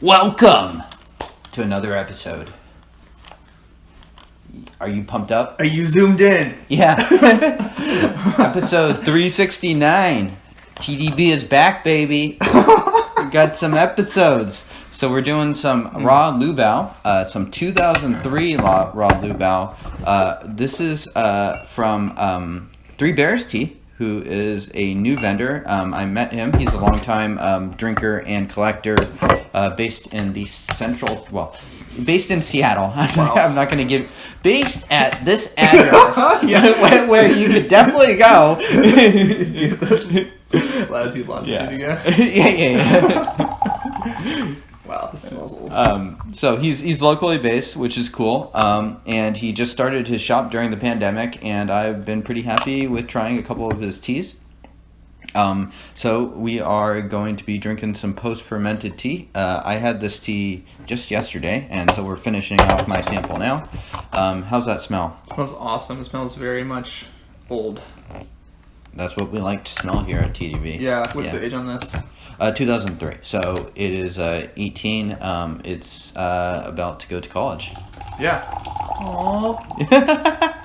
Welcome to another episode. Are you pumped up? Are you zoomed in? Yeah. Episode 369. TeaDB is back, baby. We got some episodes. So we're doing some raw Liubao, some 2003 raw Liubao. This is from Three Bears Tea, who is a new vendor. I met him. He's a longtime drinker and collector, based in the based in Seattle. I'm not going to give... Based at this address, where you could definitely go. Latitude, longitude again. Yeah. Wow, this smells old. So he's locally based, which is cool. And he just started his shop during the pandemic, and I've been pretty happy with trying a couple of his teas. So we are going to be drinking some post-fermented tea. I had this tea just yesterday, and so we're finishing off my sample now. How's that smell? It smells awesome. It smells very much old. That's what we like to smell here at TeaDB. Yeah. What's the age on this? 2003. So it is 18. It's about to go to college. Yeah. Aww.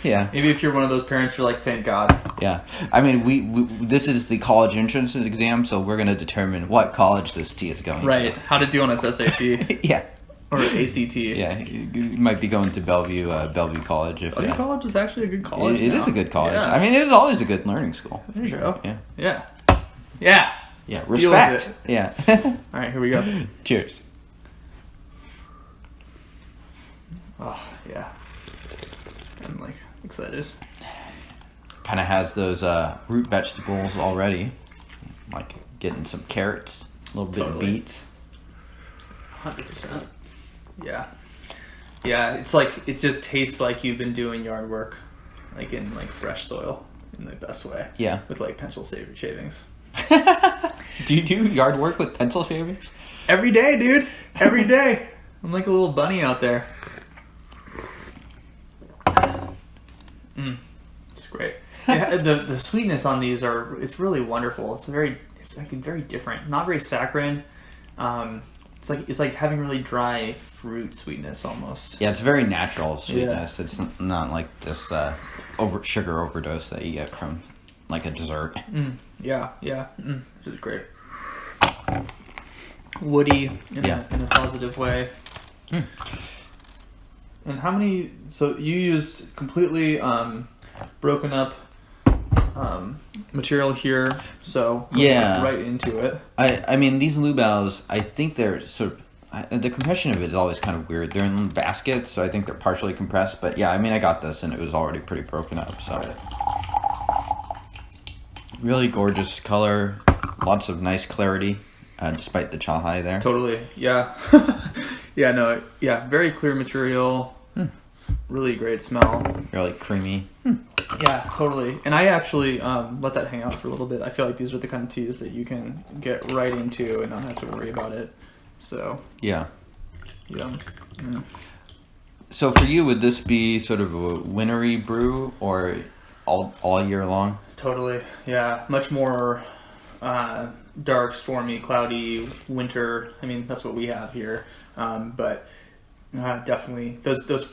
Yeah. Maybe if you're one of those parents, you're like, thank God. Yeah. I mean, we this is the college entrance exam, so we're going to determine what college this tea is going to. Right. How to do on its SAT. Yeah. Or ACT. Yeah. You might be going to Bellevue College. Bellevue College is actually a good college. It is a good college. Yeah. I mean, it was always a good learning school. For sure. Yeah. Yeah. Yeah. Yeah. Respect. Yeah. All right, here we go. Cheers. Oh, yeah. I'm like excited. Kind of has those root vegetables already. Like getting some carrots, a little bit of beets. 100%. Yeah. Yeah, it's like, it just tastes like you've been doing yard work, like in like fresh soil in the best way. Yeah. With like pencil shavings. Do you do yard work with pencil shavings? Every day, dude. Every day. I'm like a little bunny out there. It's great. Yeah, the sweetness on these it's really wonderful. It's like very different. Not very saccharine. It's like having really dry fruit sweetness almost. Yeah, it's very natural sweetness. Yeah. It's not like this sugar overdose that you get from like a dessert. Yeah. This is great. Woody in a positive way. And how many? So you used completely broken up material here. So right into it. I mean, these Liubaos, I think they're sort of the compression of it is always kind of weird. They're in baskets, so I think they're partially compressed. But yeah, I mean, I got this and it was already pretty broken up. So really gorgeous color, lots of nice clarity, despite the chahai there. Totally, yeah. Very clear material. Really great smell. Really creamy. Yeah, totally. And I actually let that hang out for a little bit. I feel like these are the kind of teas that you can get right into and not have to worry about it. So yeah. So for you, would this be sort of a wintry brew or all year long? Totally, yeah. Much more dark, stormy, cloudy winter. I mean, that's what we have here. But definitely those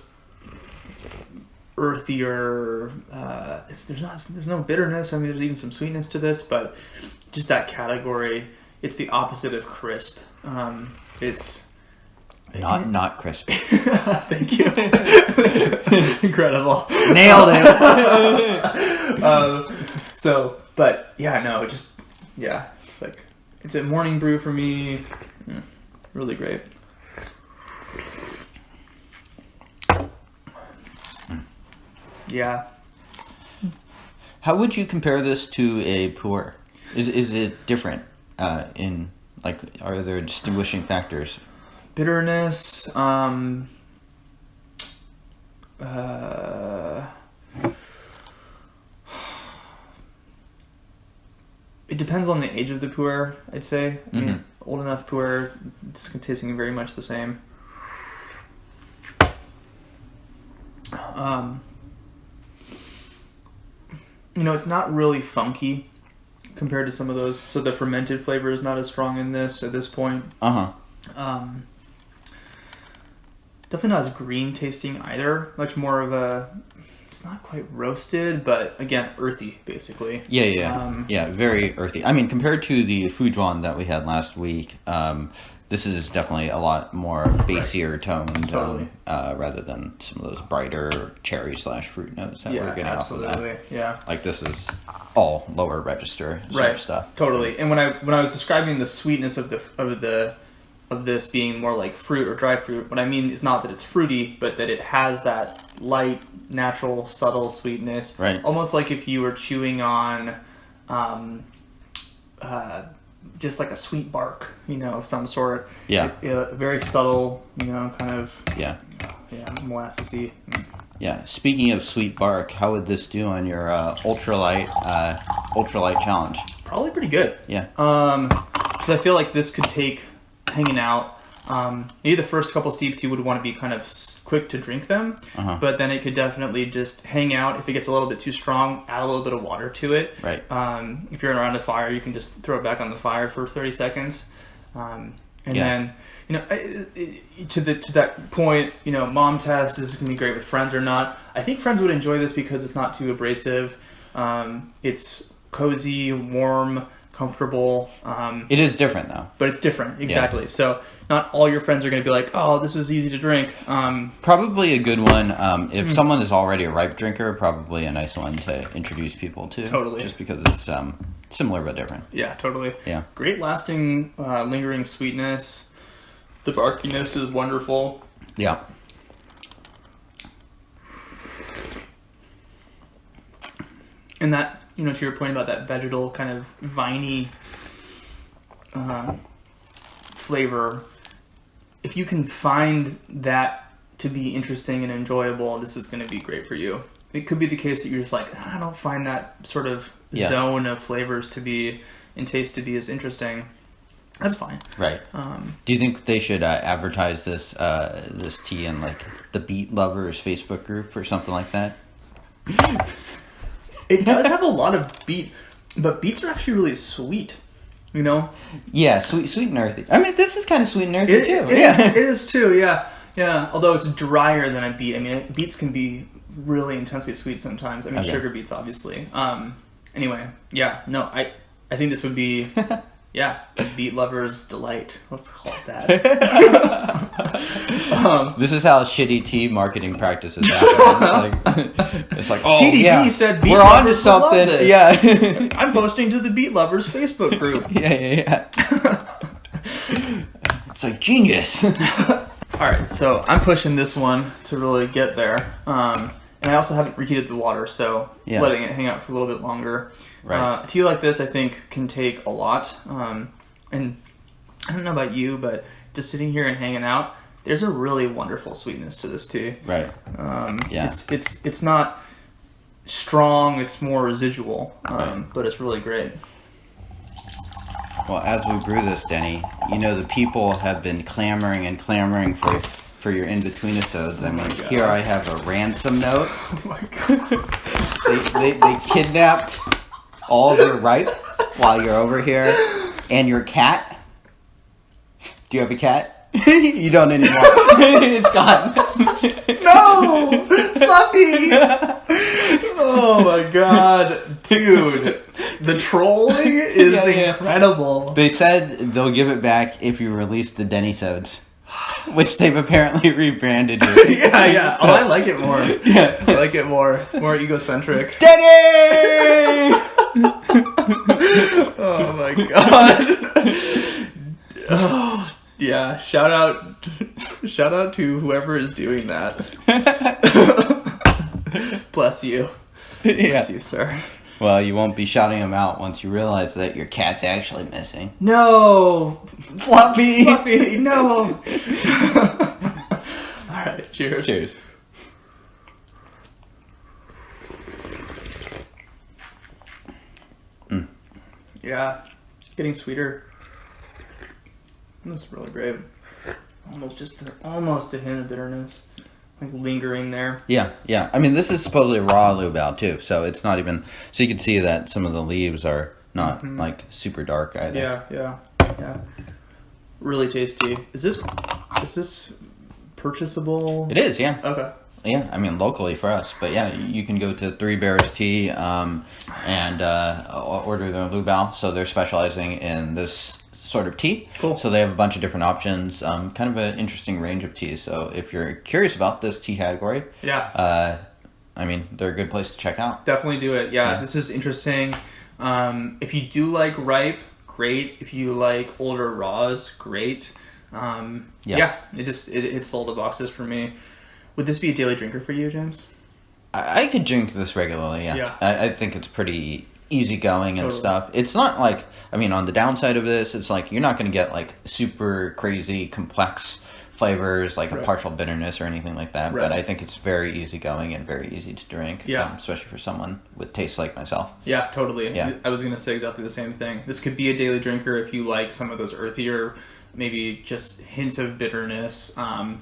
earthier. There's no bitterness. I mean, there's even some sweetness to this, but just that category. It's the opposite of crisp. It's not crispy. Thank you. Incredible. Nailed it. It's like it's a morning brew for me. Really great. Yeah. How would you compare this to a pu'er? Is it different? Are there distinguishing factors? Bitterness. It depends on the age of the pu'er, I'd say. I mean, old enough pu'er, it's tasting very much the same. It's not really funky compared to some of those. So the fermented flavor is not as strong in this at this point. Definitely not as green tasting either. Much more of a, it's not quite roasted, but again, earthy, basically. Yeah, very earthy. I mean, compared to the Fujuan that we had last week, this is definitely a lot more bassier toned, Totally. rather than some of those brighter cherry/fruit notes that we're getting absolutely. off of that. Yeah. Like this is all lower register sort of stuff. Totally. And when I was describing the sweetness of this being more like fruit or dry fruit, what I mean is not that it's fruity, but that it has that light, natural, subtle sweetness. Right. Almost like if you were chewing on just like a sweet bark, of some sort. Yeah. Very subtle, kind of. Yeah. Molassesy. Yeah. Speaking of sweet bark, how would this do on your ultralight challenge? Probably pretty good. Yeah. Because I feel like this could take hanging out. Maybe the first couple steeps you would want to be kind of quick to drink them, but then it could definitely just hang out. If it gets a little bit too strong, add a little bit of water to it. Right. If you're around a fire, you can just throw it back on the fire for 30 seconds. Then, to that point, mom test, is going to be great with friends or not. I think friends would enjoy this because it's not too abrasive. It's cozy, warm, comfortable. It is different though. But it's different, exactly. Yeah. So not all your friends are going to be like, oh, this is easy to drink. Probably a good one. If someone is already a ripe drinker, probably a nice one to introduce people to. Totally. Just because it's similar but different. Yeah, totally. Yeah. Great lasting, lingering sweetness. The barkiness is wonderful. Yeah. And that, to your point about that vegetal kind of viney flavor, if you can find that to be interesting and enjoyable, this is going to be great for you. It could be the case that you're just like, I don't find that sort of zone of flavors to be, and taste to be as interesting. That's fine. Right. Do you think they should advertise this tea in like the Beet Lovers Facebook group or something like that? It does have a lot of beet, but beets are actually really sweet, Yeah, sweet and earthy. I mean, this is kind of sweet and earthy too. It is too, yeah. Although it's drier than a beet. I mean, beets can be really intensely sweet sometimes. I mean, sugar beets, obviously. Anyway, I think this would be... Beet Lover's Delight. Let's call it that. This is how shitty tea marketing practices happen. It's like, oh, TeaDB said Beet we're on to something. Yeah. I'm posting to the Beet Lovers Facebook group. Yeah. It's like genius. Alright, so I'm pushing this one to really get there. And I also haven't reheated the water, so letting it hang out for a little bit longer. Right. A tea like this, I think, can take a lot. And I don't know about you, but just sitting here and hanging out, there's a really wonderful sweetness to this tea. Right. It's not strong, it's more residual, but it's really great. Well, as we brew this, Denny, the people have been clamoring for your in-between-episodes. I mean, here I have a ransom note. Oh my god. They kidnapped all their ripe while you're over here, and your cat. Do you have a cat? You don't anymore. It's gone. No! Fluffy! Oh my god. Dude. The trolling is incredible. They said they'll give it back if you release the Denny-sodes. Which they've apparently rebranded you. Yeah. Oh, I like it more. Yeah. I like it more. It's more egocentric. Denny! Oh my god. Oh, yeah. Shout out to whoever is doing that. Bless you. Bless you, sir. Well, you won't be shouting them out once you realize that your cat's actually missing. No! Fluffy! Fluffy, no! Alright, cheers. Cheers. Yeah, getting sweeter. That's really great. Almost a hint of bitterness. Like lingering there. Yeah. I mean, this is supposedly raw Liubao too, so it's not even... So you can see that some of the leaves are not like super dark either. Yeah. Really tasty. Is this purchasable? It is, yeah. Okay. Yeah, I mean locally for us, but yeah, you can go to Three Bears Tea and order their Liubao. So they're specializing in this sort of tea. Cool. So they have a bunch of different options, kind of an interesting range of teas. So if you're curious about this tea category, Yeah. I mean they're a good place to check out. Definitely do it. Yeah, this is interesting. If you do like ripe, great. If you like older raws, great. It sold the boxes for me. Would this be a daily drinker for you, James? I could drink this regularly, yeah. I think it's pretty easygoing and stuff. It's not like, I mean, on the downside of this, it's like you're not going to get like super crazy complex flavors like a partial bitterness or anything like that. But I think it's very easygoing and very easy to drink, especially for someone with tastes like myself. Yeah, totally. Yeah. I was going to say exactly the same thing. This could be a daily drinker if you like some of those earthier, maybe just hints of bitterness and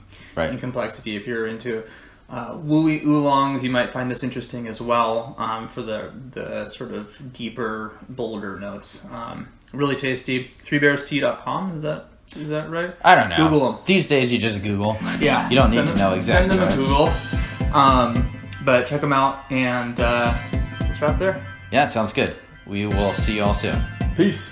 complexity. If you're into wooey oolongs, you might find this interesting as well for the sort of deeper, bolder notes. Really tasty. 3bearstea.com, is that right? I don't know. Google them. These days you just Google. Yeah. You don't need to know exactly. Send them a Google. But check them out, and let's wrap there. Yeah, sounds good. We will see you all soon. Peace.